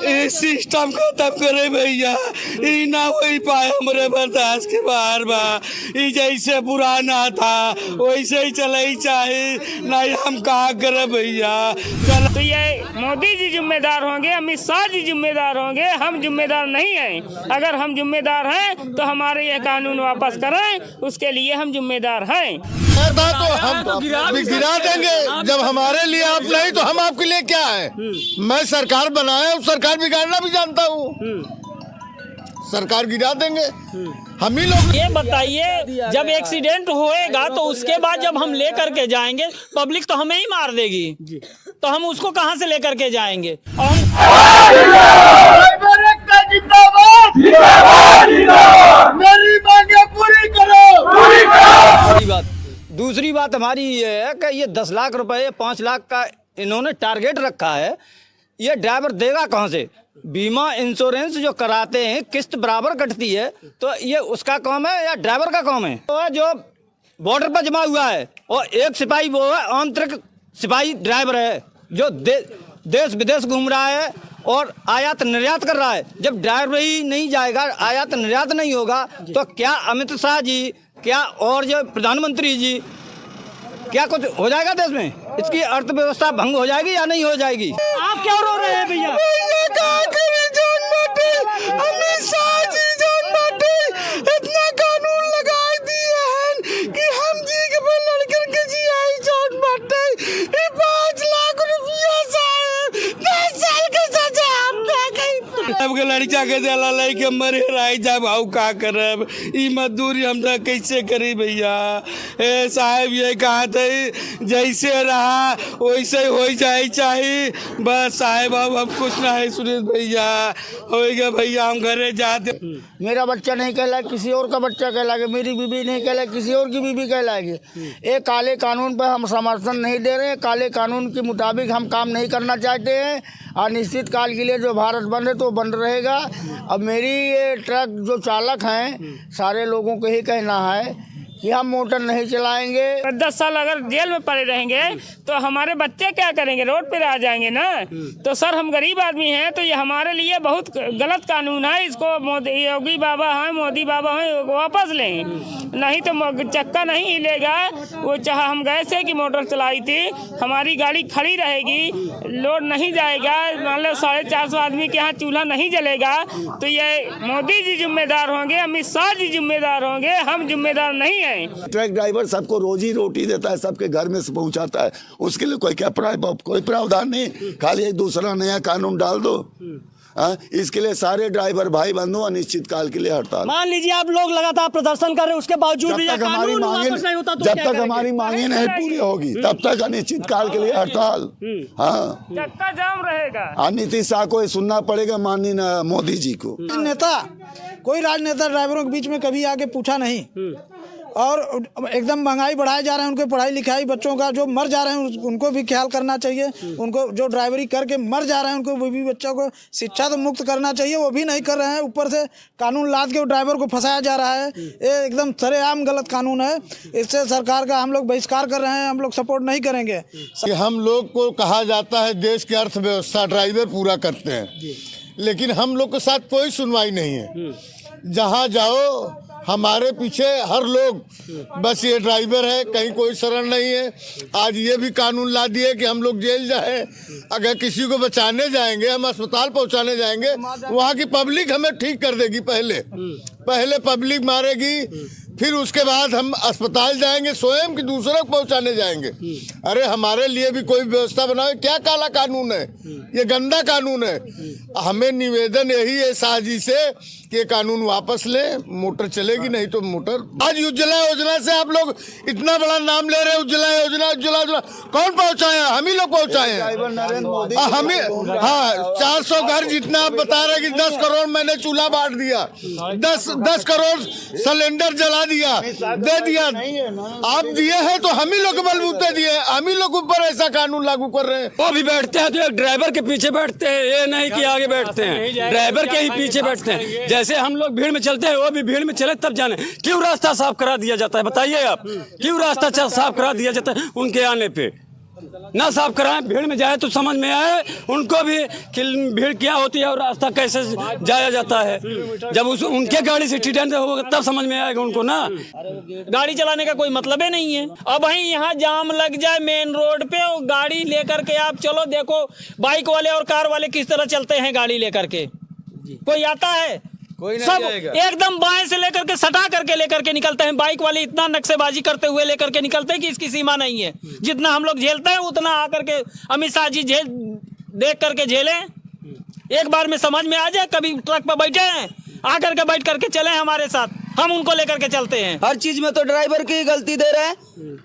ये सिस्टम खत्म करे भैया, ई ना हो पाए हमरे बर्दाश्त के बाहर बा। ई जैसे पुराना था वैसे ही चले चाहे, नहीं हम कहा करे भैया। तो ये मोदी जी जिम्मेदार होंगे, अमित शाह जी जिम्मेदार होंगे, हम जिम्मेदार नहीं हैं। अगर हम जिम्मेदार हैं तो हमारे ये कानून वापस करें, उसके लिए हम जिम्मेदार हैं। तो हम गिरा देंगे, जब हमारे लिए आप नहीं तो हम आपके लिए क्या है। मैं सरकार बनाया हूँ, सरकार बिगाड़ना भी जानता हूँ, सरकार गिरा देंगे हम ही लोग। ये बताइए, जब एक्सीडेंट होएगा तो उसके बाद जब हम लेकर के जाएंगे, पब्लिक तो हमें ही मार देगी, तो हम उसको कहां से लेकर के जाएंगे। और मेरी मांगे पूरी करो। दूसरी बात हमारी ये है कि ये 10 लाख रुपए 5 लाख का इन्होंने टारगेट रखा है, ये ड्राइवर देगा कहाँ से। बीमा इंश्योरेंस जो कराते हैं किस्त बराबर कटती है, तो ये उसका काम है या ड्राइवर का काम है। तो जो बॉर्डर पर जमा हुआ है और एक सिपाही वो है, आंतरिक सिपाही ड्राइवर है जो देश विदेश घूम रहा है और आयात निर्यात कर रहा है। जब ड्राइवर ही नहीं जाएगा, आयात निर्यात नहीं होगा, तो क्या अमित शाह जी, क्या और जो प्रधानमंत्री जी, क्या कुछ हो जाएगा देश में? इसकी अर्थव्यवस्था भंग हो जाएगी या नहीं हो जाएगी? आप क्यों रो रहे हैं भैया? अमित शाह जी इतना कानून लगा दिए हैं कि हम जी के लड़कन के जी आई जौन बाटे 5 लाख रुपया साहब 10 साल के सजा हम सबके लड़का के दिला लाई के मरे राई जा भाऊ का करब। ई मजदूरी हम कैसे करी भैया। ए साहब ये कहा थे जैसे रहा वैसे हो जाए चाहिए बस साहब। अब हम कुछ ना है सुरेश भैया, होएगा भैया हम घरे जाते। मेरा बच्चा नहीं कहलाएगा, किसी और का बच्चा कहलाएगा, मेरी बीबी नहीं कहलाएगी, किसी और की बीबी कहलाएगी। एक काले कानून पर हम समर्थन नहीं दे रहे हैं, काले कानून के मुताबिक हम काम नहीं करना चाहते हैं। अनिश्चित काल के लिए जो भारत बंद है तो बंद रहेगा। अब मेरी ये ट्रक जो चालक हैं, सारे लोगों को ही कहना है कि हम मोटर नहीं चलाएंगे। 10 साल अगर जेल में पड़े रहेंगे तो हमारे बच्चे क्या करेंगे, रोड पे आ जाएंगे ना। तो सर हम गरीब आदमी हैं, तो ये हमारे लिए बहुत गलत कानून है। इसको योगी बाबा हैं, मोदी बाबा हैं, वापस लें, नहीं तो चक्का नहीं हिलेगा। वो चाहे हम गए से कि मोटर चलाई थी, हमारी गाड़ी खड़ी रहेगी, लोड नहीं जाएगा। मान लो 450 आदमी के यहाँ चूल्हा नहीं जलेगा, तो ये मोदी जी जिम्मेदार होंगे, अमित शाह जी जिम्मेदार होंगे, हम जिम्मेदार नहीं हैं। ट्रक ड्राइवर सबको रोजी रोटी देता है, सबके घर में से पहुंचाता है, उसके लिए कोई प्रावधान नहीं, खाली एक दूसरा नया कानून डाल दो। इसके लिए सारे ड्राइवर भाई बंधु अनिश्चित काल के लिए हड़ताल। मान लीजिए आप लोग लगातार प्रदर्शन कर रहे हैं, उसके बावजूद भी जब तक हमारी मांगे नहीं पूरी होगी तब तक अनिश्चित काल के लिए हड़ताल। हाँ, चक्का जाम रहेगा। नीतीश शाह को सुनना पड़ेगा, माननीय मोदी जी को। कोई राजनेता ड्राइवरों के बीच में कभी आके पूछा नहीं, और एकदम महंगाई बढ़ाए जा रहे हैं। उनके पढ़ाई लिखाई बच्चों का जो मर जा रहे हैं उनको भी ख्याल करना चाहिए। उनको जो ड्राइवरी करके मर जा रहे हैं उनको वो भी बच्चों को शिक्षा तो मुक्त करना चाहिए, वो भी नहीं कर रहे हैं। ऊपर से कानून लाद के ड्राइवर को फंसाया जा रहा है, ये एकदम सरेआम गलत कानून है। इससे सरकार का हम लोग बहिष्कार कर रहे हैं, हम लोग सपोर्ट नहीं करेंगे। हम लोग को कहा जाता है देश की अर्थव्यवस्था ड्राइवर पूरा करते हैं, लेकिन हम लोग के साथ कोई सुनवाई नहीं है। जहाँ जाओ हमारे पीछे हर लोग बस ये ड्राइवर है, कहीं कोई शरण नहीं है। आज ये भी कानून ला दिए कि हम लोग जेल जाए, अगर किसी को बचाने जाएंगे, हम अस्पताल पहुंचाने जाएंगे, वहाँ की पब्लिक हमें ठीक कर देगी। पहले पब्लिक मारेगी, फिर उसके बाद हम अस्पताल जाएंगे, स्वयं की दूसरों को पहुंचाने जाएंगे। अरे हमारे लिए भी कोई व्यवस्था बनाओ। क्या काला कानून है, ये गंदा कानून है। हमें निवेदन यही है शाह जी से कि कानून वापस ले, मोटर चलेगी, नहीं तो मोटर। आज उज्ज्वला योजना से आप लोग इतना बड़ा नाम ले रहे हैं, उज्ज्वला योजना कौन पहुंचाए? हम ही लोग पहुंचाए हैं, हम ही। हाँ, 400 घर जितना आप बता रहे कि 10 करोड़ मैंने चूल्हा बांट दिया, 10 करोड़ सिलेंडर जला दिया, दे दिया। आप दिए हैं तो हम ही लोग बलबूते दिए, हम ही लोग ऊपर ऐसा कानून लागू कर रहे हैं। वो भी बैठते हैं तो एक ड्राइवर के पीछे बैठते हैं, ये नहीं कि आगे बैठते हैं, ड्राइवर के ही पीछे बैठते हैं। जैसे हम लोग भीड़ में चलते हैं, वो भी भीड़ में चले तब जाने। क्यों रास्ता साफ करा दिया जाता है, बताइए आप, क्यों रास्ता साफ करा दिया जाता है उनके आने पे? ना साफ कराएं, भीड़ में जाए तो समझ में आए उनको भी कि भीड़ क्या होती है और रास्ता कैसे जाया जाता है। जब उनके गाड़ी से एक्सीडेंट होगा तब समझ में आएगा उनको ना। गाड़ी चलाने का कोई मतलब ही नहीं है। अब वहीं यहाँ जाम लग जाए मेन रोड पे और गाड़ी लेकर के आप चलो, देखो बाइक वाले और कार वाले किस तरह चलते हैं गाड़ी लेकर के। कोई आता है, कोई नहीं सब जाएगा। एकदम बाएं से लेकर के सटा करके लेकर के निकलते हैं। बाइक वाले इतना नक्शेबाजी करते हुए लेकर के निकलते हैं कि इसकी सीमा नहीं है। जितना हम लोग झेलते हैं उतना आकर के अमित शाह जी देख करके झेलें। एक बार में समझ में आ जाए, कभी ट्रक पर बैठे हैं आकर के बैठ करके चले हमारे साथ, हम उनको लेकर के चलते हैं। हर चीज में तो ड्राइवर की गलती दे रहे हैं।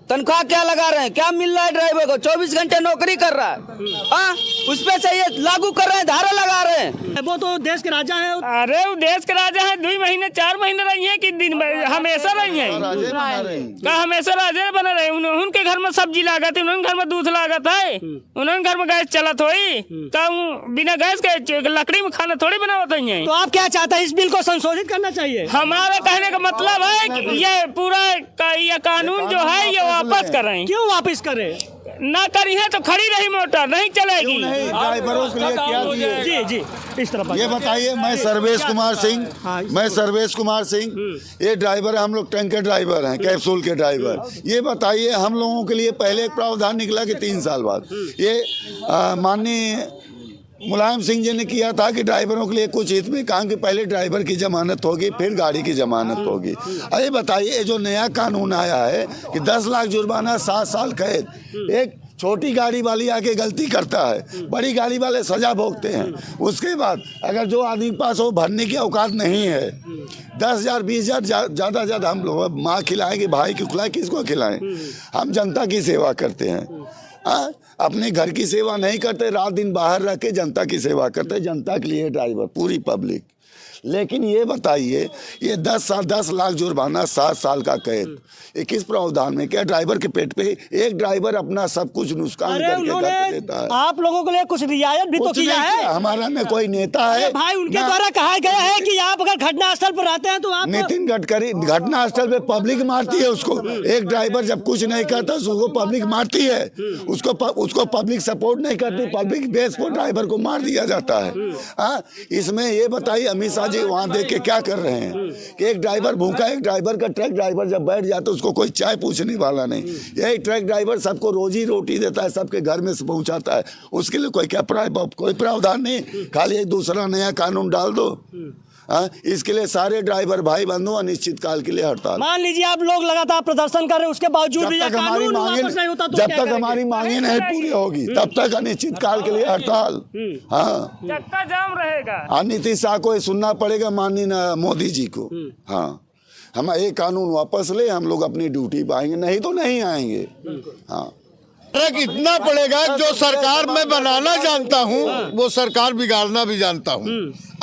तनख्वाह क्या लगा रहे हैं, क्या मिल रहा है ड्राइवर को? 24 घंटे नौकरी कर रहा है, हाँ उस पे से ये लागू कर रहे हैं, धारा लगा रहे हैं। वो तो देश के राजा है। अरे वो देश के राजा है, 2 महीने 4 महीने रही है कि दिन हमेशा रही है, हमेशा राजे बने रहे। उनके घर में सब्जी लागत है, उनके घर में दूध लागत है, उनके घर में गैस चलत होई, बिना गैस के लकड़ी में खाना थोड़ी बनावत है। तो आप क्या चाहते हैं, इस बिल को संशोधित करना चाहिए? हमारा कहने का मतलब है कि ये पूरा ये कानून जो है ये वापस करें। क्यों वापस करें? ना करी है तो खड़ी रही मोटर, नहीं चलेगी। ड्राइवरों के लिए क्या दिए? जी जी, इस तरफ ये बताइए। मैं सर्वेश कुमार सिंह, ये ड्राइवर है, हम लोग टैंकर ड्राइवर हैं, कैप्सूल के ड्राइवर। ये बताइए, हम लोगों के लिए पहले एक प्रावधान निकला कि 3 साल बाद ये माननीय मुलायम सिंह जी ने किया था कि ड्राइवरों के लिए कुछ हित में कहा कि पहले ड्राइवर की जमानत होगी फिर गाड़ी की जमानत होगी। अरे बताइए, ये जो नया कानून आया है कि 10 लाख जुर्माना 7 साल कैद। एक छोटी गाड़ी वाली आके गलती करता है, बड़ी गाड़ी वाले सजा भोगते हैं। उसके बाद अगर जो आदमी के पास वो भरने की औकात नहीं है, 10,000 20,000 ज़्यादा ज़्यादा हम लोग माँ खिलाएंगे, भाई को खिलाएं, किसको खिलाएं? हम जनता की सेवा करते हैं, अपने घर की सेवा नहीं करते, रात दिन बाहर रह के जनता की सेवा करते, जनता के लिए ड्राइवर पूरी पब्लिक। लेकिन ये बताइए, ये 10 लाख जुर्माना 7 साल का कैद, ये किस प्रावधान में? क्या ड्राइवर के पेट पे एक ड्राइवर अपना सब कुछ नुकसान करके घर पे देता है? आप लोगों के लिए कुछ रियायत भी तो किया है। हमारा न कोई नेता है भाई, उनके द्वारा कहा गया है कि आप अगर घटना स्थल पर आते हैं तो आप नितिन गडकरी घटना स्थल पे पब्लिक मारती है उसको। एक ड्राइवर जब कुछ नहीं करता उसको पब्लिक मारती है, उसको पब्लिक सपोर्ट नहीं करती, पब्लिक बेस पर ड्राइवर को मार दिया जाता है। इसमें ये बताइए, अमित शाह जी वहाँ देख के क्या कर रहे हैं कि एक ड्राइवर भूखा, एक ड्राइवर का ट्रक ड्राइवर जब बैठ जाता है उसको कोई चाय पूछने वाला नहीं। यही ट्रक ड्राइवर सबको रोजी रोटी देता है, सबके घर में से पहुँचाता है, उसके लिए कोई कोई प्रावधान नहीं, खाली एक दूसरा नया कानून डाल दो। इसके लिए सारे ड्राइवर भाई बंधु अनिश्चित काल के लिए हड़ताल। मान लीजिए आप लोग लगातार प्रदर्शन कर रहे हैं, उसके बावजूद भी जब तक हमारी मांगे नहीं पूरी होगी तब तक अनिश्चित काल के लिए हड़ताल। हाँ, चक्का जाम रहेगा। नीतीश शाह को सुनना पड़ेगा, माननीय मोदी जी को। हाँ, हम एक कानून वापस ले, हम लोग अपनी ड्यूटी पाएंगे, नहीं तो नहीं आएंगे। हाँ, ट्रक इतना पड़ेगा, जो सरकार मैं बनाना जानता हूँ वो सरकार बिगाड़ना भी जानता हूँ।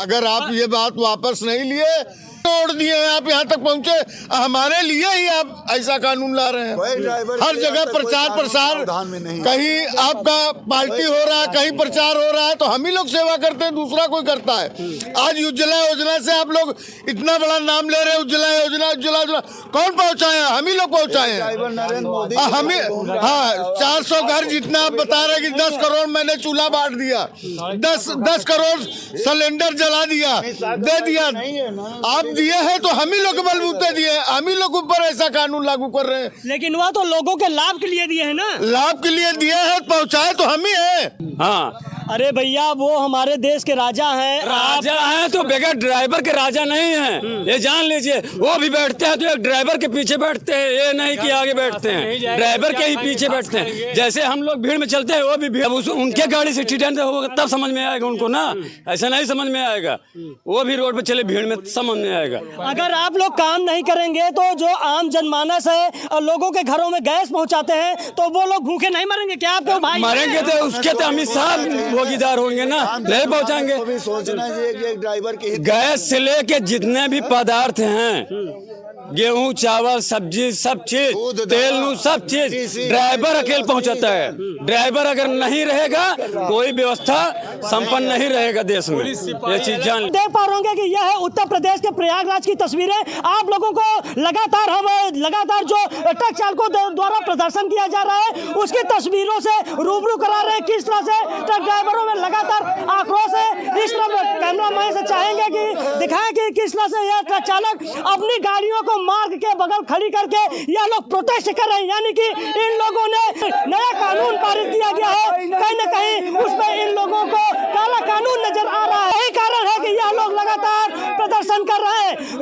अगर आप ये बात वापस नहीं लिए, तोड़ दिए, आप यहाँ तक पहुँचे, हमारे लिए ही आप ऐसा कानून ला रहे हैं। हर जगह प्रचार प्रसार, कहीं आपका पार्टी हो रहा है, कहीं प्रचार हो रहा है, तो हम ही लोग सेवा करते हैं, दूसरा कोई करता है। आज उज्ज्वला योजना से आप लोग इतना बड़ा नाम ले रहे हैं, उज्ज्वला योजना कौन पहुँचाए हैं? हम ही लोग पहुँचाए हैं, हम ही। हाँ, 400 घर जितना आप बता रहे कि 10 करोड़ मैंने चूल्हा बांट दिया, 10 करोड़ सिलेंडर जला दिया, दे दिया, आप दिए हैं तो हम ही लोग बलबूते दिए, हम ही लोग ऊपर ऐसा कानून लागू कर रहे हैं। लेकिन वह तो लोगों के लाभ के लिए दिए हैं ना, लाभ के लिए दिए हैं, पहुंचाए तो हम ही हैं। हाँ, अरे भैया वो हमारे देश के राजा हैं। राजा हैं तो बगैर ड्राइवर के राजा नहीं हैं, ये जान लीजिए। वो भी बैठते हैं तो एक ड्राइवर के पीछे बैठते हैं, ये नहीं कि आगे बैठते हैं, ड्राइवर के ही पीछे बैठते हैं। जैसे हम लोग भीड़ में चलते हैं, वो भी भीड़, उनके गाड़ी से एक्सीडेंट होगा तब समझ में आएगा उनको ना, ऐसा नहीं समझ में आएगा। वो भी रोड पे चले भीड़ में समझ में आएगा। अगर आप लोग काम नहीं करेंगे तो जो आम जनमानस है और लोगों के घरों में गैस पहुंचाते हैं, तो वो लोग भूखे नहीं मरेंगे क्या? आपको भाई मरेंगे तो उसके तो अमित शाह भागीदार होंगे ना, नहीं पहुंचाएंगे। भी सोचना चाहिए कि एक ड्राइवर की गैस से लेके जितने भी पदार्थ हैं गेहूं चावल सब्जी सब चीज तेल नू सब चीज ड्राइवर अकेले पहुंचाता है। ड्राइवर अगर नहीं रहेगा कोई व्यवस्था संपन्न नहीं रहेगा देश में। ये चीज जान देख पा रहे होंगे कि यह है उत्तर प्रदेश के प्रयागराज की तस्वीरें। आप लोगों को लगातार जो ट्रक चालकों द्वारा प्रदर्शन किया जा रहा है उसकी तस्वीरों से रूबरू करा रहे हैं किस तरह से ट्रक ड्राइवरों में लगातार आक्रोश है। इस तरह कैमरा मैन से चाहेंगे कि दिखाएं कि किस तरह से यह ट्रक चालक अपनी गाड़ियों को मार्ग के बगल खड़ी करके यह लोग प्रोटेस्ट कर रहे हैं। यानी कि इन लोगों ने नया कानून पारित किया गया है, कहीं न कहीं उसमें इन लोगों को काला कानून नजर आ रहा है। यही कारण है कि यह लोग लगातार प्रदर्शन कर रहे हैं।